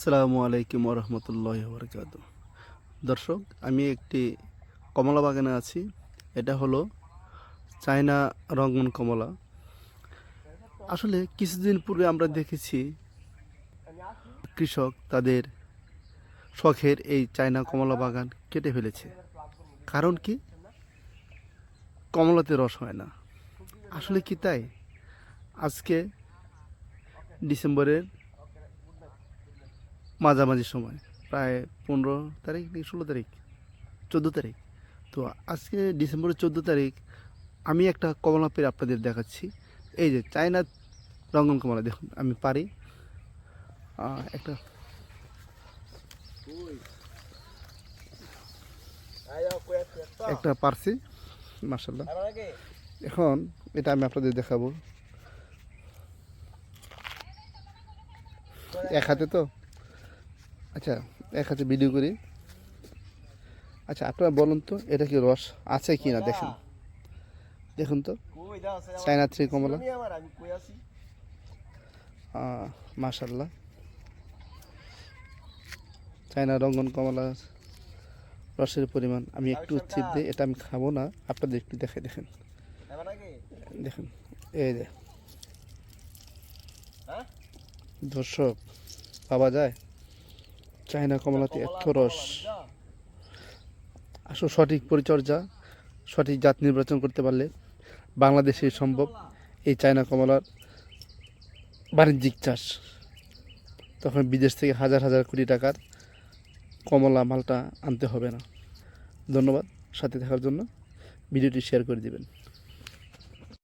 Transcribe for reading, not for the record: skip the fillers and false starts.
আসসালামু আলাইকুম রহমতুল্লাহ বরকাত। দর্শক, আমি একটি কমলা বাগানে আছি। এটা হলো চায়না রঙ্গন কমলা। আসলে কিছুদিন পূর্বে আমরা দেখেছি কৃষক তাদের শখের এই চায়না কমলা বাগান কেটে ফেলেছে। কারণ কি? কমলাতে রস হয় না। আসলে কি তাই? আজকে ডিসেম্বরের মাঝামাঝি সময়, প্রায় 15 তারিখ কি 16 তারিখ, 14 তারিখ। তো আজকে ডিসেম্বরের 14 তারিখ আমি একটা কমলা পেড়ে আপনাদের দেখাচ্ছি। এই যে চায়না রঙ্গন কমলা, দেখুন আমি পারি একটা একটা পারছি, মাশাল্লাহ। এখন এটা আমি আপনাদের দেখাবো এক হাতে। তো আচ্ছা, এক হাতে ভিডিও করি। আচ্ছা, আপনারা বলুন তো এটা কি রস আছে কি না। দেখুন দেখুন তো, চায়না থ্রি কমলা, মাশাল্লাহ। চায়না রঙ্গন কমলা রসের পরিমাণ আমি একটু উচ্ছেদ দিই। এটা আমি খাবো না, আপনাদের একটু দেখে দেখেন। দেখুন এই যে দর্শক, পাওয়া যায় চায়না কমলাতে এত রস। আসলে সঠিক পরিচর্যা, সঠিক জাত নির্বাচন করতে পারলে বাংলাদেশে সম্ভব এই চায়না কমলার বাণিজ্যিক চাষ। তখন বিদেশ থেকে হাজার হাজার কোটি টাকার কমলা মালটা আনতে হবে না। ধন্যবাদ সাথে থাকার জন্য। ভিডিওটি শেয়ার করে দিবেন।